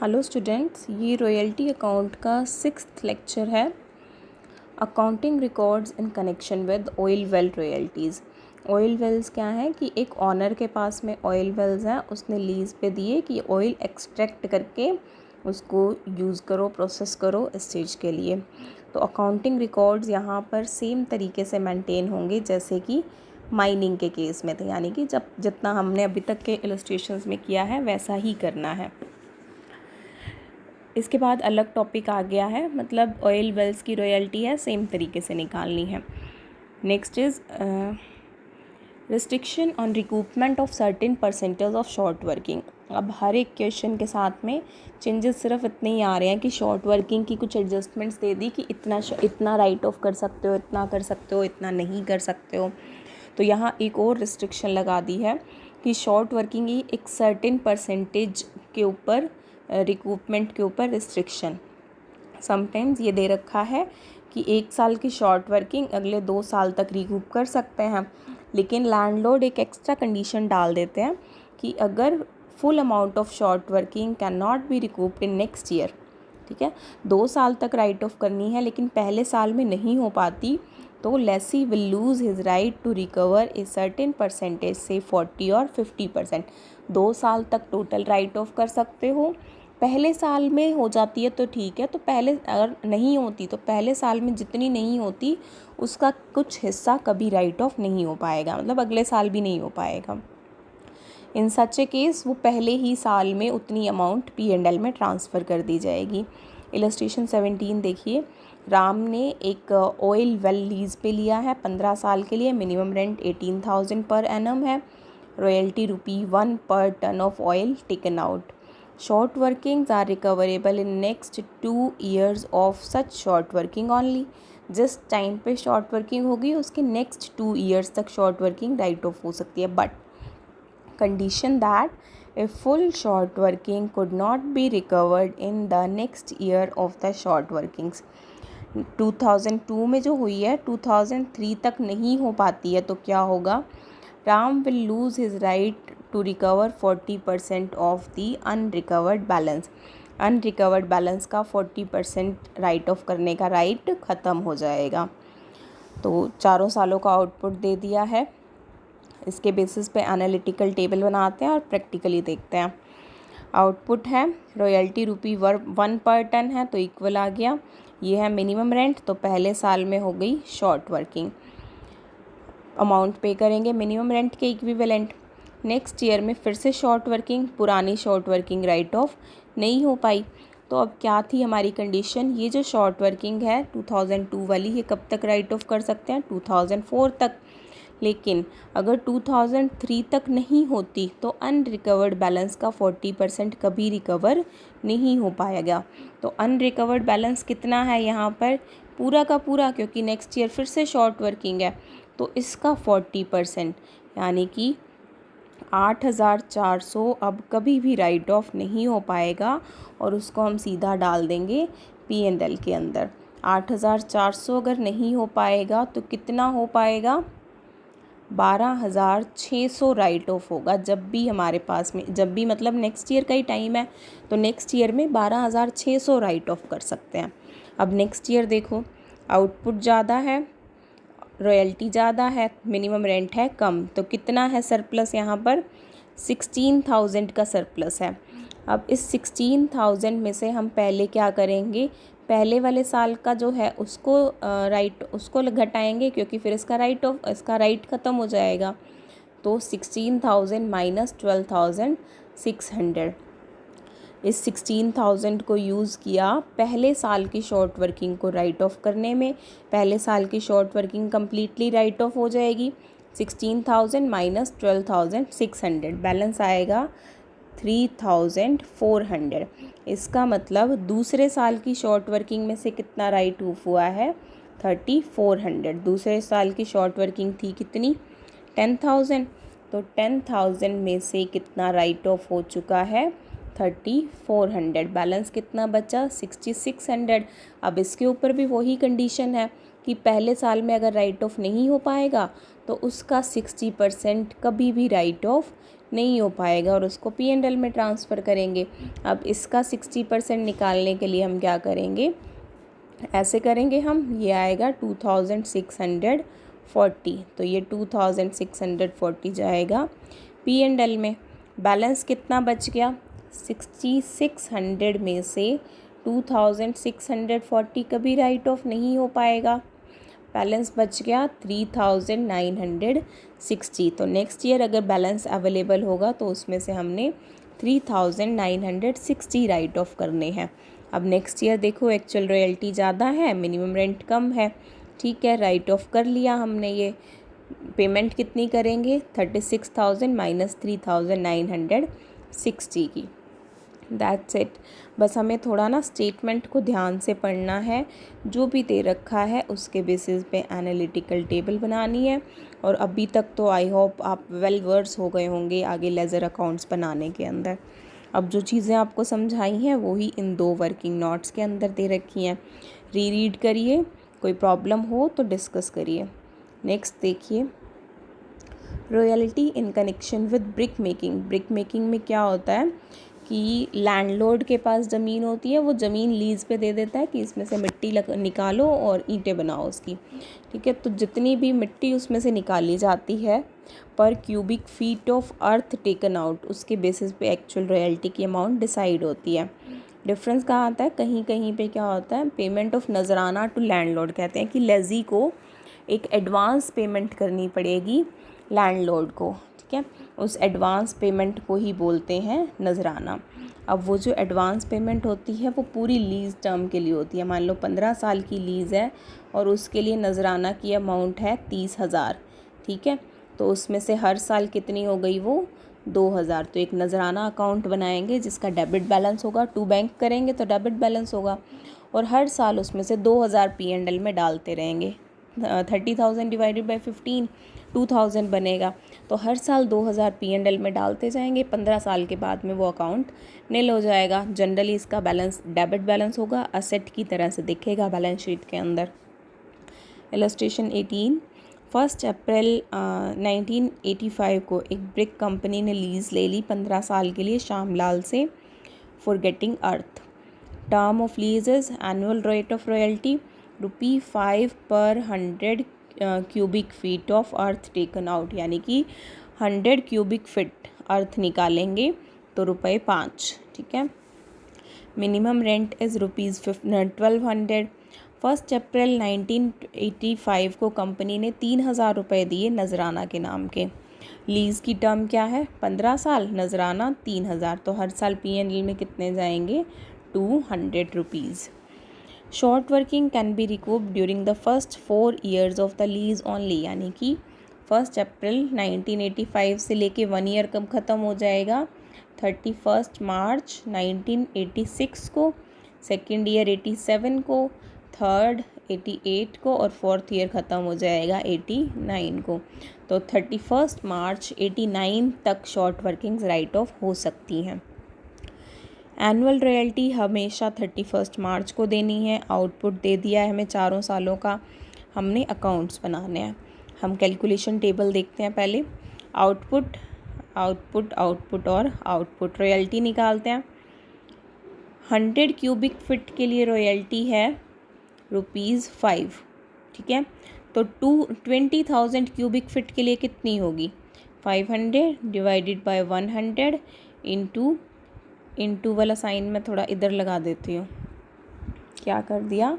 Hello students, ये royalty account का 6th lecture है। Accounting records in connection with oil well royalties. Oil wells क्या है कि एक ऑनर के पास में ऑयल वेल्स हैं, उसने लीज़ पे दिए कि ऑयल एक्सट्रैक्ट करके उसको यूज़ करो, प्रोसेस करो इस चीज़ के लिए। तो अकाउंटिंग रिकॉर्ड्स यहाँ पर सेम तरीके से मेंटेन होंगे जैसे कि माइनिंग के केस में थे, यानी कि जब जितना हमने अभी तक के इलस्ट्रेशंस में किया है वैसा ही करना है। इसके बाद अलग टॉपिक आ गया है, मतलब ऑयल वेल्स की रॉयल्टी है, सेम तरीके से निकालनी है। Next is restriction on recoupment of certain percentage of short working. अब हर एक क्वेश्चन के साथ में चेंजेस सिर्फ इतने ही आ रहे हैं कि शॉर्ट वर्किंग की कुछ एडजस्टमेंट्स दे दी कि इतना राइट ऑफ कर सकते हो, इतना कर सकते हो, इतना नहीं कर सकते हो। तो यहाँ एक और रिस्ट्रिक्शन लगा दी है कि शॉर्ट वर्किंग ही एक सर्टेन परसेंटेज के ऊपर रिकूपमेंट के ऊपर रिस्ट्रिक्शन। समटाइम्स ये दे रखा है कि 1 साल की शॉर्ट वर्किंग अगले 2 साल तक रिकूप कर सकते हैं, लेकिन लैंडलॉर्ड एक एक्स्ट्रा कंडीशन डाल देते हैं कि अगर full amount of short working can not be recouped in next year, ठीक है, 2 साल तक राइट ऑफ करनी है लेकिन पहले साल में नहीं हो पाती, तो lessee will lose his right to recover a certain percentage से 40 और 50%। 2 साल तक टोटल राइट ऑफ कर सकते हो, पहले साल में हो जाती है तो ठीक है, तो पहले अगर नहीं होती तो पहले साल में जितनी नहीं होती उसका कुछ हिस्सा कभी राइट ऑफ नहीं हो पाएगा, मतलब अगले साल भी नहीं हो पाएगा। इन सच ए केस वो पहले ही साल में उतनी अमाउंट P&L में ट्रांसफ़र कर दी जाएगी। इलस्ट्रेशन 17 देखिए, राम ने एक ऑयल वेल लीज़ पे लिया है 15 साल के लिए, मिनिमम रेंट 18,000 पर एनम है, रॉयल्टी ₹1 पर ton of oil taken out. Short workings are recoverable in next 2 years of such short working only. जिस टाइम पे शॉर्ट वर्किंग होगी उसके नेक्स्ट 2 years तक शॉर्ट वर्किंग राइट ऑफ हो सकती है, but condition that a full short working could not be recovered in the next year of the short workings। 2002 में जो हुई है 2003 तक नहीं हो पाती है तो क्या होगा, Ram will lose his right to recover 40% of the unrecovered balance. Unrecovered balance का 40% राइट ऑफ करने का राइट ख़त्म हो जाएगा। तो चारों सालों का आउटपुट दे दिया है, इसके बेसिस पे एनालिटिकल टेबल बनाते हैं और प्रैक्टिकली देखते हैं। आउटपुट है रॉयल्टी ₹1 पर टन है तो इक्वल आ गया, ये है मिनिमम रेंट, तो पहले साल में हो गई शॉर्ट वर्किंग, अमाउंट पे करेंगे मिनिमम रेंट के इक्विवेलेंट। नेक्स्ट ईयर में फिर से शॉर्ट वर्किंग, पुरानी शॉर्ट वर्किंग राइट ऑफ नहीं हो पाई, तो अब क्या थी हमारी कंडीशन, ये जो शॉर्ट वर्किंग है 2002 वाली ये कब तक राइट ऑफ कर सकते हैं, 2004 तक। लेकिन अगर 2003 तक नहीं होती तो अनरिकवर्ड बैलेंस का 40% कभी रिकवर नहीं हो पाएगा। तो अनरिकवर्ड बैलेंस कितना है यहाँ पर, पूरा का पूरा, क्योंकि नेक्स्ट ईयर फिर से शॉर्ट वर्किंग है, तो इसका 40% यानी कि 8,400 अब कभी भी राइट ऑफ नहीं हो पाएगा, और उसको हम सीधा डाल देंगे P&L के अंदर। 8,400 अगर नहीं हो पाएगा तो कितना हो पाएगा, 12,600 राइट ऑफ होगा। जब भी हमारे पास में, जब भी मतलब नेक्स्ट ईयर का ही टाइम है, तो नेक्स्ट ईयर में 12,600 राइट ऑफ कर सकते हैं। अब नेक्स्ट ईयर देखो, आउटपुट ज़्यादा है, रॉयल्टी ज़्यादा है, मिनिमम रेंट है कम, तो कितना है सरप्लस, यहाँ पर 16,000 का सरप्लस है। अब इस 16,000 में से हम पहले क्या करेंगे, पहले वाले साल का जो है उसको उसको घटाएंगे, क्योंकि फिर इसका राइट ख़त्म हो जाएगा। तो 16,000 माइनस 12,600, इस 16,000 को यूज़ किया पहले साल की शॉर्ट वर्किंग को राइट ऑफ करने में। पहले साल की short working completely right off हो जाएगी, 16,000 माइनस 12,600, बैलेंस आएगा 3,400। इसका मतलब दूसरे साल की शॉर्ट वर्किंग में से कितना राइट ऑफ हुआ है, 3,400। दूसरे साल की शॉर्ट वर्किंग थी कितनी, 10,000, तो 10,000 में से कितना राइट ऑफ हो चुका है, 3,400। बैलेंस कितना बचा, 6,600। अब इसके ऊपर भी वही कंडीशन है कि पहले साल में अगर राइट ऑफ नहीं हो पाएगा तो उसका 60% कभी भी राइट ऑफ नहीं हो पाएगा और उसको P&L में ट्रांसफ़र करेंगे। अब इसका 60% निकालने के लिए हम क्या करेंगे, ऐसे करेंगे हम, ये आएगा 2640, तो ये 2640 जाएगा P&L में। बैलेंस कितना बच गया, 6600 में से 2640 कभी राइट ऑफ नहीं हो पाएगा, बैलेंस बच गया 3960। तो नेक्स्ट ईयर अगर बैलेंस अवेलेबल होगा तो उसमें से हमने 3960 राइट ऑफ करने हैं। अब नेक्स्ट ईयर देखो एक्चुअल रॉयल्टी ज़्यादा है, मिनिमम रेंट कम है, ठीक है, राइट ऑफ कर लिया हमने। ये पेमेंट कितनी करेंगे, 36,000 माइनस 3960 की। That's it. बस हमें थोड़ा ना स्टेटमेंट को ध्यान से पढ़ना है, जो भी दे रखा है उसके बेसिस पे एनालिटिकल टेबल बनानी है। और अभी तक तो आई होप आप वेल वर्स हो गए होंगे आगे लेज़र अकाउंट्स बनाने के अंदर। अब जो चीज़ें आपको समझाई हैं वही इन 2 वर्किंग नोट्स के अंदर दे रखी हैं। रीड करिए, कोई प्रॉब्लम हो तो डिस्कस करिए। नेक्स्ट देखिए, royalty in connection with brick making. Brick making में क्या होता है कि लैंडलॉर्ड के पास ज़मीन होती है, वो ज़मीन लीज़ पे दे देता है कि इसमें से मिट्टी निकालो और ईंटें बनाओ उसकी, ठीक है। तो जितनी भी मिट्टी उसमें से निकाली जाती है पर cubic feet of earth taken out, उसके बेसिस पे एक्चुअल रॉयल्टी की अमाउंट डिसाइड होती है। डिफरेंस कहाँ आता है, कहीं कहीं पे क्या होता है, पेमेंट ऑफ नजराना टू लैंडलॉर्ड, कहते हैं कि लेज़ी को एक एडवांस पेमेंट करनी पड़ेगी लैंडलॉर्ड को, ठीक है। उस एडवांस पेमेंट को ही बोलते हैं नजराना। अब वो जो एडवांस पेमेंट होती है वो पूरी लीज़ टर्म के लिए होती है। मान लो 15 साल की लीज़ है और उसके लिए नजराना की अमाउंट है 30,000, ठीक है। तो उसमें से हर साल कितनी हो गई, वो 2,000। तो एक नजराना अकाउंट बनाएंगे जिसका डेबिट बैलेंस होगा, टू बैंक करेंगे तो डेबिट बैलेंस होगा, और हर साल उसमें से 2,000 P&L में डालते रहेंगे। 30,000 डिवाइडेड बाई 15 2,000 बनेगा। तो हर साल 2,000 P&L में डालते जाएंगे, 15 साल के बाद में वो अकाउंट नील हो जाएगा। जनरली इसका बैलेंस डेबिट बैलेंस होगा, असेट की तरह से दिखेगा बैलेंस शीट के अंदर। इलस्ट्रेशन 18, 1 अप्रैल 1985 को एक ब्रिक कंपनी ने लीज़ ले ली 15 साल के लिए श्यामलाल से for getting earth. Term of lease is annual rate of royalty ₹5 पर 100 cubic feet of earth taken out, यानी कि 100 क्यूबिक फीट अर्थ निकालेंगे तो ₹5, ठीक है। Minimum rent is ₹1200। 1 अप्रैल 1985 को कंपनी ने 3,000 रुपये दिए नजराना के नाम के। लीज़ की टर्म क्या है, 15 साल, नजराना 3,000, तो हर साल P&L में कितने जाएंगे, 200 rupees. Short working can B recoup during the first 4 years of the lease only, यानी कि 1 अप्रैल 1985 से लेके 1 ईयर कब ख़त्म हो जाएगा, 31 मार्च 1986 को, सेकेंड ईयर 87 को, थर्ड 88 को, और फोर्थ ईयर ख़त्म हो जाएगा 89 को। तो 31 मार्च 89 तक शॉर्ट वर्किंग्स राइट ऑफ हो सकती हैं। एनुअल रॉयल्टी हमेशा 31 मार्च को देनी है। आउटपुट दे दिया है हमें 4 सालों का, हमने अकाउंट्स बनाने हैं। हम कैलकुलेशन टेबल देखते हैं पहले। आउटपुट आउटपुट आउटपुट और आउटपुट, रॉयल्टी निकालते हैं। 100 क्यूबिक फीट के लिए रॉयल्टी है ₹5, ठीक है। तो 20,000 क्यूबिक फीट के लिए कितनी होगी, 500 डिवाइडेड बाय 100 इंटू वाला साइन में थोड़ा इधर लगा देती हूँ, क्या कर दिया,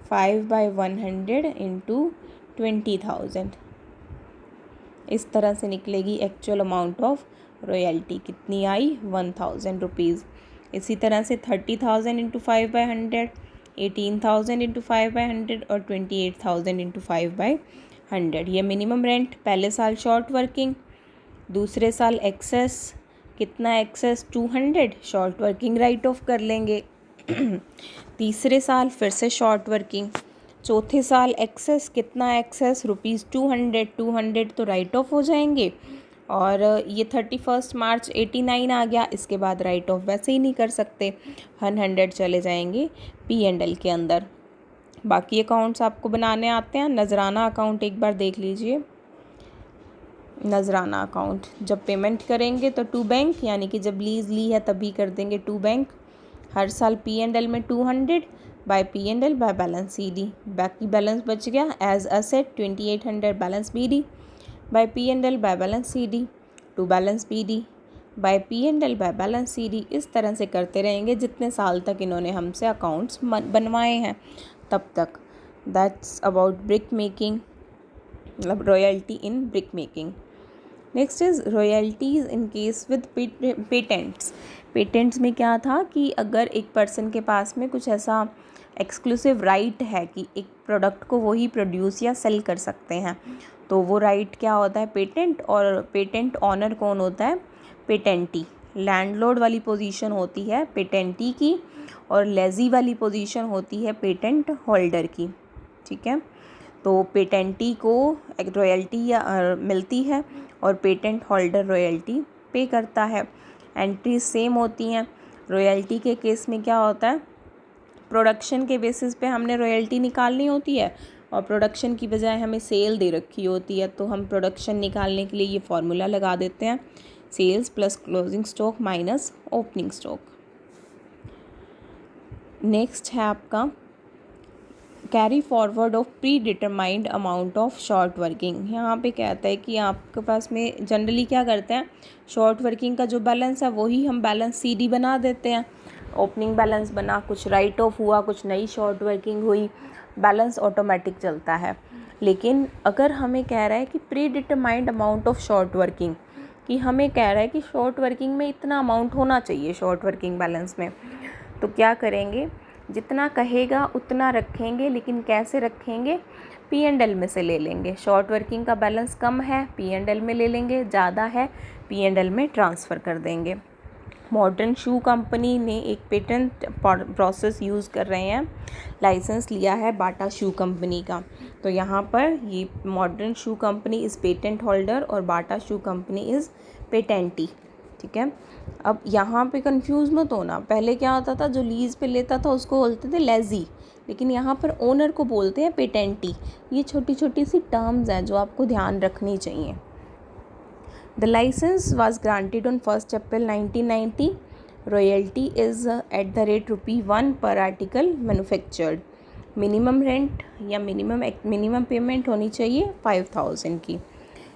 5/100 इंटू 20,000। इस तरह से निकलेगी एक्चुअल अमाउंट ऑफ रॉयल्टी, कितनी आई, 1,000 रुपीज़। इसी तरह से 30,000 इंटू 5/100, 18,000 इंटू 5/100 और 28,000 इंटू 5/100। ये मिनिमम रेंट, पहले साल शॉर्ट वर्किंग, दूसरे साल एक्सेस, कितना excess, 200, short working write off कर लेंगे। तीसरे साल फिर से शॉर्ट वर्किंग, चौथे साल एक्सेस, कितना एक्सेस, ₹200, 200 तो राइट ऑफ हो जाएंगे। और ये 31 मार्च 89 आ गया, इसके बाद राइट ऑफ वैसे ही नहीं कर सकते, 100 चले जाएंगे P&L के अंदर। बाकी अकाउंट्स आपको बनाने आते हैं। नजराना अकाउंट एक बार देख लीजिए। नजराना अकाउंट, जब पेमेंट करेंगे तो टू बैंक, यानी कि जब लीज ली है तभी कर देंगे टू बैंक। हर साल P&L में 200 by P&L by balance CD, बाकी बैलेंस बच गया as asset 2800 balance BD by P&L by balance CD to balance BD by P&L by balance CD। इस तरह से करते रहेंगे जितने साल तक इन्होंने हमसे अकाउंट्स बनवाए हैं तब तक। दैट्स अबाउट ब्रिक मेकिंग, मतलब royalty in brick making. Next is royalties in case with patents. Patents में क्या था कि अगर एक पर्सन के पास में कुछ ऐसा एक्सक्लूसिव राइट है कि एक प्रोडक्ट को वो ही प्रोड्यूस या सेल कर सकते हैं, तो वो राइट क्या होता है, पेटेंट। और पेटेंट ऑनर कौन होता है, पेटेंटी। लैंडलॉर्ड वाली पोजीशन होती है पेटेंटी की, और लेजी वाली पोजीशन होती है पेटेंट होल्डर की। ठीक है, तो पेटेंटी को एक रॉयल्टी मिलती है और पेटेंट होल्डर रॉयल्टी पे करता है। एंट्रीज सेम होती हैं। रॉयल्टी के केस में क्या होता है, प्रोडक्शन के बेसिस पे हमने रॉयल्टी निकालनी होती है और प्रोडक्शन की बजाय हमें सेल दे रखी होती है, तो हम प्रोडक्शन निकालने के लिए ये फार्मूला लगा देते हैं, sales plus closing stock minus opening stock. Next है आपका carry forward of predetermined amount of short working. यहाँ पे कहता है कि आपके पास में जनरली क्या करते हैं, शॉर्ट वर्किंग का जो बैलेंस है वही हम बैलेंस CD बना देते हैं। ओपनिंग बैलेंस बना, कुछ राइट ऑफ हुआ, कुछ नई शॉर्ट वर्किंग हुई, बैलेंस ऑटोमेटिक चलता है। लेकिन अगर हमें कह रहा है कि pre determined amount of short working, कि हमें कह रहा है कि शॉर्ट वर्किंग में इतना अमाउंट होना चाहिए शॉर्ट वर्किंग बैलेंस में, तो क्या करेंगे, जितना कहेगा उतना रखेंगे। लेकिन कैसे रखेंगे, P&L में से ले लेंगे। शॉर्ट वर्किंग का बैलेंस कम है, P&L में ले लेंगे, ज़्यादा है P&L में ट्रांसफ़र कर देंगे। मॉडर्न शू कंपनी ने एक पेटेंट प्रोसेस यूज़ कर रहे हैं, लाइसेंस लिया है बाटा शू कंपनी का। तो यहाँ पर ये modern shoe company is patent holder और बाटा शू कंपनी इज़ पेटेंटी। ठीक है, अब यहाँ पे कंफ्यूज मत होना। पहले क्या होता था, जो लीज़ पे लेता था उसको बोलते थे लेजी, लेकिन यहाँ पर ओनर को बोलते हैं पेटेंटी। ये छोटी छोटी सी टर्म्स हैं जो आपको ध्यान रखनी चाहिए। The licence was granted on 1 April 1990। Royalty is at the rate ₹1 per article manufactured. Minimum rent या मिनिमम पेमेंट होनी चाहिए 5000 की।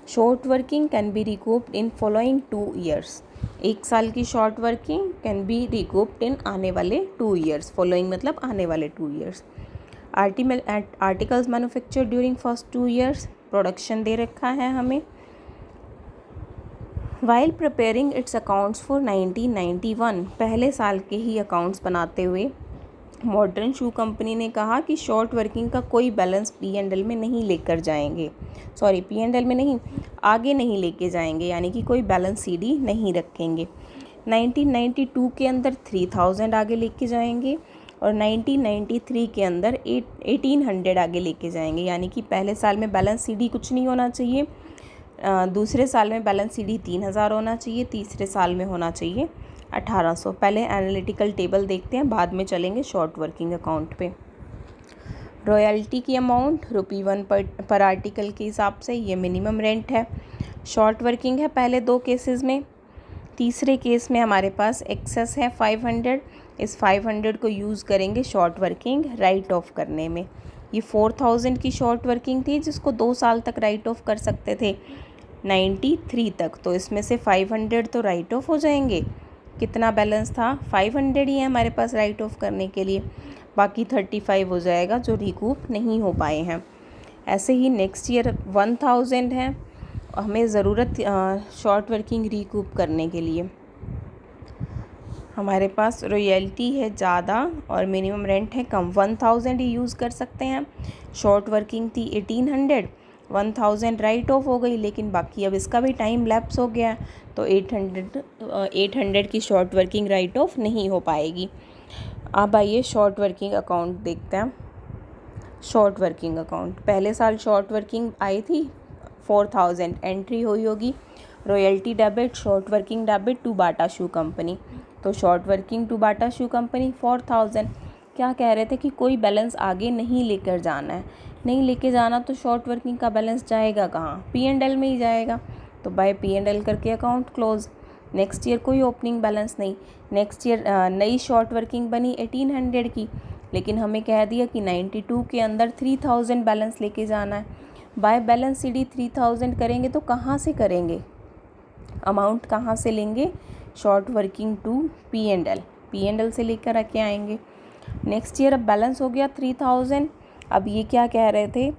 Short working can be recouped in following 2 years. 1 साल की short working can be recouped in आने वाले 2 years. Following मतलब आने वाले 2 years. Articles manufacture during first 2 years, production दे रखा है हमें। While preparing it's accounts for 1991, पहले साल के ही अकाउंट्स बनाते हुए मॉडर्न शू कंपनी ने कहा कि शॉर्ट वर्किंग का कोई बैलेंस P&L में नहीं लेकर जाएंगे। सॉरी, P&L में नहीं, आगे नहीं लेके जाएंगे, यानी कि कोई बैलेंस CD नहीं रखेंगे। 1992 के अंदर 3000 आगे लेके जाएंगे और 1993 के अंदर 1800 आगे लेके जाएंगे, यानी कि पहले साल में बैलेंस CD कुछ नहीं होना चाहिए, दूसरे साल में बैलेंस CD 3000 होना चाहिए, तीसरे साल में होना चाहिए 1800। पहले एनालिटिकल टेबल देखते हैं, बाद में चलेंगे शॉर्ट वर्किंग अकाउंट पे। रॉयल्टी की अमाउंट ₹1 पर आर्टिकल के हिसाब से, ये मिनिमम रेंट है। शॉर्ट वर्किंग है पहले 2 केसेस में। तीसरे केस में हमारे पास एक्सेस है 500। इस 500 को यूज़ करेंगे शॉर्ट वर्किंग राइट ऑफ करने में। ये 4000 की शॉर्ट वर्किंग थी जिसको 2 साल तक राइट ऑफ कर सकते थे, 93 तक। तो इसमें से 500 तो राइट ऑफ हो जाएंगे। कितना बैलेंस था, 500 ही है हमारे पास राइट ऑफ करने के लिए, बाकी 35 हो जाएगा जो रिकूप नहीं हो पाए हैं। ऐसे ही नेक्स्ट ईयर 1000 है हमें ज़रूरत शॉर्ट वर्किंग रिकूप करने के लिए। हमारे पास रॉयल्टी है ज़्यादा और मिनिमम रेंट है कम, 1000 ही यूज़ कर सकते हैं। शॉर्ट वर्किंग थी 1800, 1000 राइट ऑफ हो गई, लेकिन बाकी अब इसका भी टाइम लैप्स हो गया, तो 800 की शॉर्ट वर्किंग राइट ऑफ नहीं हो पाएगी। अब आइए शॉर्ट वर्किंग अकाउंट देखते हैं। शॉर्ट वर्किंग अकाउंट, पहले साल शॉर्ट वर्किंग आई थी 4000, एंट्री हुई होगी royalty debit, short working debit to Bata shoe company. तो short working to Bata shoe company 4000। क्या कह रहे थे कि कोई बैलेंस आगे नहीं लेकर जाना है, नहीं लेके जाना, तो शॉर्ट वर्किंग का बैलेंस जाएगा कहाँ, P&L में ही जाएगा। तो बाय P&L करके अकाउंट क्लोज। नेक्स्ट ईयर कोई ओपनिंग बैलेंस नहीं। नेक्स्ट ईयर नई शॉर्ट वर्किंग बनी 1800 की, लेकिन हमें कह दिया कि 92 के अंदर 3000 बैलेंस लेके जाना है। बाय बैलेंस CD 3000 करेंगे तो कहाँ से करेंगे, अमाउंट कहाँ से लेंगे, शॉर्ट वर्किंग टू P&L से लेकर आके आएंगे। नेक्स्ट ईयर अब बैलेंस हो गया 3000। अब ये क्या कह रहे थे,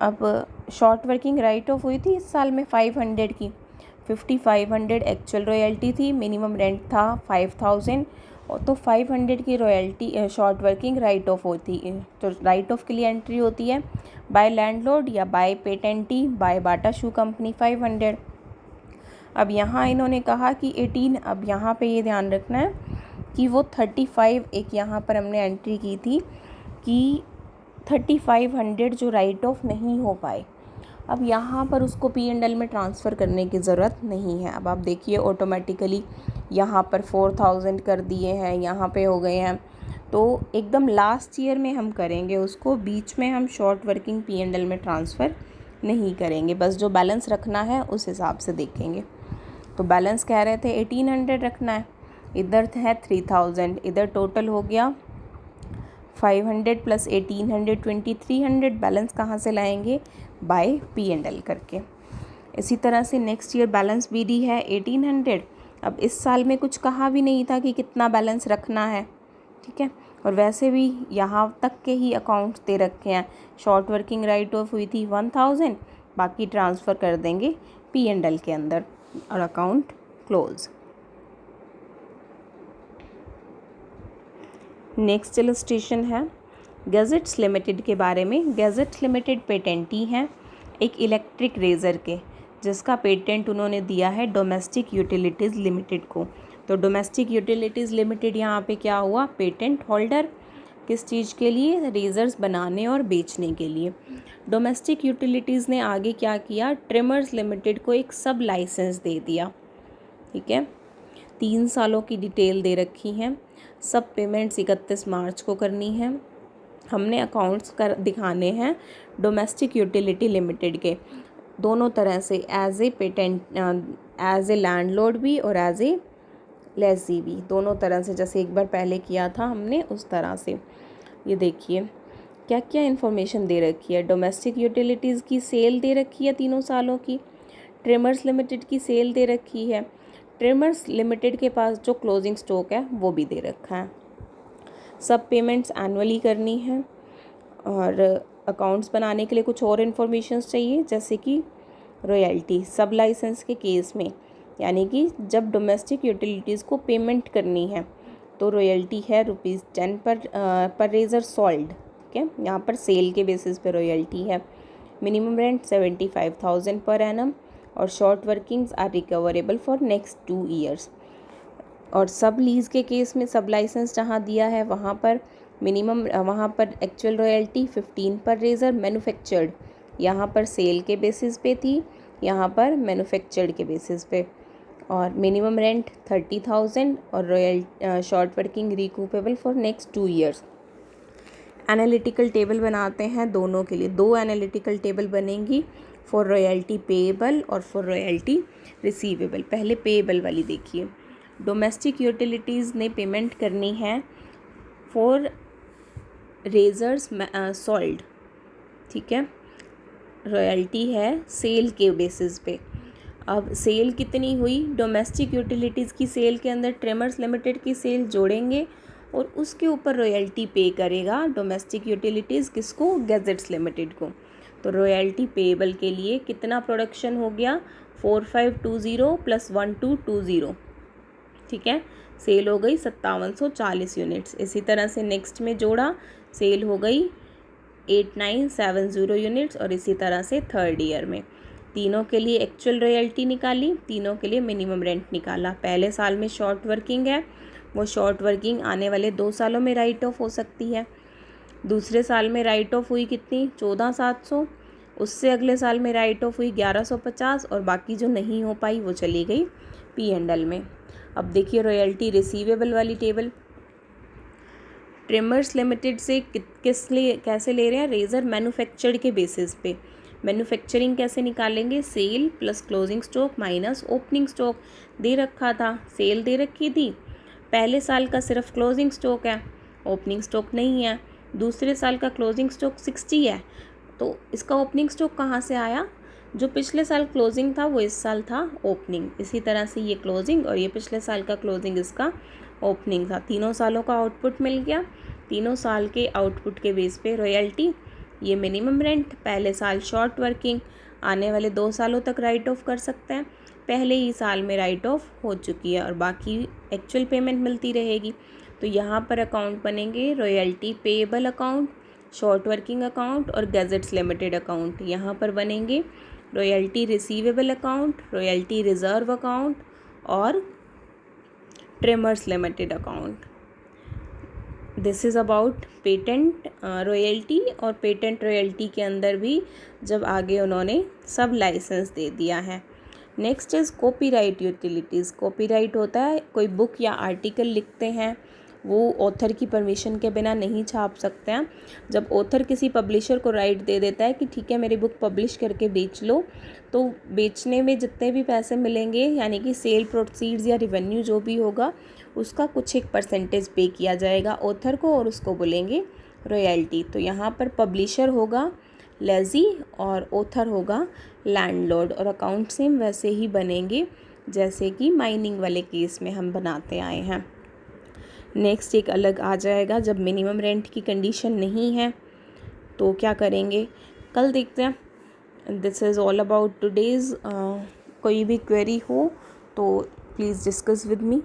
अब शॉर्ट वर्किंग राइट ऑफ हुई थी इस साल में 500 की, 5500 एक्चुअल रॉयल्टी थी, मिनिमम रेंट था 5000, और तो 500 की royalty short working write of होती है। तो राइट ऑफ के लिए एंट्री होती है बाय लैंडलॉर्ड या बाय पेटेंटी बाय बाटा शू कंपनी 500। अब यहाँ इन्होंने कहा कि 18, अब यहाँ पे ये ध्यान रखना है कि वो 35 एक यहाँ पर हमने एंट्री की थी कि 3500 जो राइट ऑफ नहीं हो पाए, अब यहाँ पर उसको P&L में ट्रांसफ़र करने की ज़रूरत नहीं है। अब आप देखिए ऑटोमेटिकली यहाँ पर 4000 कर दिए हैं, यहाँ पे हो गए हैं, तो एकदम लास्ट ईयर में हम करेंगे उसको, बीच में हम शॉर्ट वर्किंग P&L में ट्रांसफ़र नहीं करेंगे, बस जो बैलेंस रखना है उस हिसाब से देखेंगे। तो बैलेंस कह रहे थे 1800 रखना है, इधर है 3000, इधर टोटल हो गया 500 प्लस 1800 2300। बैलेंस कहाँ से लाएंगे, बाय P&L करके। इसी तरह से नेक्स्ट ईयर बैलेंस BD है 1800। अब इस साल में कुछ कहा भी नहीं था कि कितना बैलेंस रखना है, ठीक है, और वैसे भी यहाँ तक के ही अकाउंट्स दे रखे हैं। शॉर्ट वर्किंग राइट ऑफ हुई थी 1000, बाकी ट्रांसफ़र कर देंगे P&L के अंदर और अकाउंट क्लोज। नेक्स्ट इलस्ट्रेशन है गैजेट्स लिमिटेड के बारे में। गैजेट्स लिमिटेड पेटेंटी हैं एक इलेक्ट्रिक रेज़र के, जिसका पेटेंट उन्होंने दिया है डोमेस्टिक यूटिलिटीज़ लिमिटेड को। तो डोमेस्टिक यूटिलिटीज़ लिमिटेड यहाँ पे क्या हुआ, पेटेंट होल्डर, किस चीज़ के लिए, रेज़र्स बनाने और बेचने के लिए। डोमेस्टिक यूटिलिटीज़ ने आगे क्या किया, ट्रिमर्स लिमिटेड को एक सब लाइसेंस दे दिया, ठीक है। 3 सालों की डिटेल दे रखी हैं, सब पेमेंट्स 31 मार्च को करनी है। हमने अकाउंट्स कर दिखाने हैं डोमेस्टिक यूटिलिटी लिमिटेड के, दोनों तरह से, as a patent, as a landlord भी और एज ए लेसी भी, दोनों तरह से, जैसे एक बार पहले किया था हमने उस तरह से। ये देखिए क्या क्या इन्फॉर्मेशन दे रखी है। डोमेस्टिक यूटिलिटीज़ की सेल दे रखी है 3 सालों की, ट्रिमर्स लिमिटेड की सेल दे रखी है, ट्रिमर्स लिमिटेड के पास जो क्लोजिंग स्टॉक है वो भी दे रखा है। सब पेमेंट्स एनुअली करनी है, और अकाउंट्स बनाने के लिए कुछ और इन्फॉर्मेशन चाहिए, जैसे कि रॉयल्टी सब लाइसेंस के केस में, यानी कि जब डोमेस्टिक यूटिलिटीज़ को पेमेंट करनी है तो रॉयल्टी है ₹10 पर रेज़र सोल्ड, ठीक है, यहाँ पर सेल के बेसिस पे रॉयल्टी है। मिनिमम रेंट 75,000 पर एनम, और short workings are recoverable for next 2 years. और सब लीज़ के केस में सब लाइसेंस जहाँ दिया है वहाँ पर मिनिमम, वहाँ पर एक्चुअल रॉयल्टी 15 पर रेज़र मैन्युफैक्चर्ड, यहाँ पर सेल के बेसिस पे थी, यहाँ पर मैन्युफैक्चर्ड के बेसिस पे, और मिनिमम रेंट 30,000 और royal short working recoupable for next 2 years. Analytical table बनाते हैं दोनों के लिए, 2 एनालिटिकल टेबल बनेंगी, फॉर रॉयल्टी पेएबल और फॉर रॉयल्टी रिसीवेबल। पहले पेएबल वाली देखिए, डोमेस्टिक यूटिलिटीज़ ने पेमेंट करनी है फॉर रेज़र्स सोल्ड, ठीक है, रॉयल्टी है सेल के बेसिस पे। अब सेल कितनी हुई, डोमेस्टिक यूटिलिटीज़ की सेल के अंदर ट्रिमर्स लिमिटेड की सेल जोड़ेंगे और उसके ऊपर रॉयल्टी पे करेगा डोमेस्टिक यूटिलिटीज़, किसको, गैजेट्स लिमिटेड को। तो रॉयल्टी पेएबल के लिए कितना प्रोडक्शन हो गया, 4520 + 1220, ठीक है, सेल हो गई 5740 यूनिट्स। इसी तरह से नेक्स्ट में जोड़ा, सेल हो गई 8970 यूनिट्स, और इसी तरह से थर्ड ईयर में तीनों के लिए एक्चुअल रॉयल्टी निकाली, तीनों के लिए मिनिमम रेंट निकाला। पहले साल में शॉर्ट वर्किंग है, वो शॉर्ट वर्किंग आने वाले 2 सालों में राइट ऑफ हो सकती है। दूसरे साल में राइट ऑफ हुई कितनी, 14,700, उससे अगले साल में राइट ऑफ हुई 1150, और बाकी जो नहीं हो पाई वो चली गई P&L में। अब देखिए रॉयल्टी रिसीवेबल वाली टेबल, ट्रिमर्स लिमिटेड से किस लिए कैसे ले रहे हैं, रेज़र मैन्युफैक्चर्ड के बेसिस पे, मैन्युफैक्चरिंग कैसे निकालेंगे, sale plus closing stock minus opening stock. दे रखा था, सेल दे रखी थी, पहले साल का सिर्फ क्लोजिंग स्टॉक है, ओपनिंग स्टॉक नहीं है। दूसरे साल का क्लोजिंग स्टॉक 60 है, तो इसका ओपनिंग स्टॉक कहाँ से आया, जो पिछले साल क्लोजिंग था वो इस साल था ओपनिंग। इसी तरह से ये क्लोजिंग और ये पिछले साल का क्लोजिंग इसका ओपनिंग था। तीनों सालों का आउटपुट मिल गया। तीनों साल के आउटपुट के बेस पे रॉयल्टी, ये मिनिमम रेंट, पहले साल शॉर्ट वर्किंग, आने वाले 2 सालों तक राइट ऑफ कर सकते हैं, पहले ही साल में राइट ऑफ हो चुकी है और बाकी एक्चुअल पेमेंट मिलती रहेगी। तो यहाँ पर अकाउंट बनेंगे royalty payable account, short working account और गैजेट्स लिमिटेड अकाउंट। यहाँ पर बनेंगे royalty receivable account, royalty reserve account और trimmers limited account. This is about patent royalty. और पेटेंट रॉयल्टी के अंदर भी जब आगे उन्होंने सब लाइसेंस दे दिया है। Next is copyright utilities. Copyright होता है कोई बुक या आर्टिकल लिखते हैं, वो ऑथर की परमिशन के बिना नहीं छाप सकते हैं। जब ऑथर किसी पब्लिशर को राइट दे देता है कि ठीक है मेरी बुक पब्लिश करके बेच लो, तो बेचने में जितने भी पैसे मिलेंगे यानी कि सेल प्रोसीड्स या रिवेन्यू जो भी होगा उसका कुछ एक परसेंटेज पे किया जाएगा ऑथर को और उसको बोलेंगे रॉयल्टी। तो यहाँ पर पब्लिशर होगा लेजी और ऑथर होगा लैंडलॉर्ड। और अकाउंट सेम वैसे ही बनेंगे जैसे कि माइनिंग वाले केस में हम बनाते आए हैं। नेक्स्ट एक अलग आ जाएगा जब मिनिमम रेंट की कंडीशन नहीं है तो क्या करेंगे, कल देखते हैं। This is all about today's. कोई भी क्वेरी हो तो प्लीज़ डिस्कस विद मी।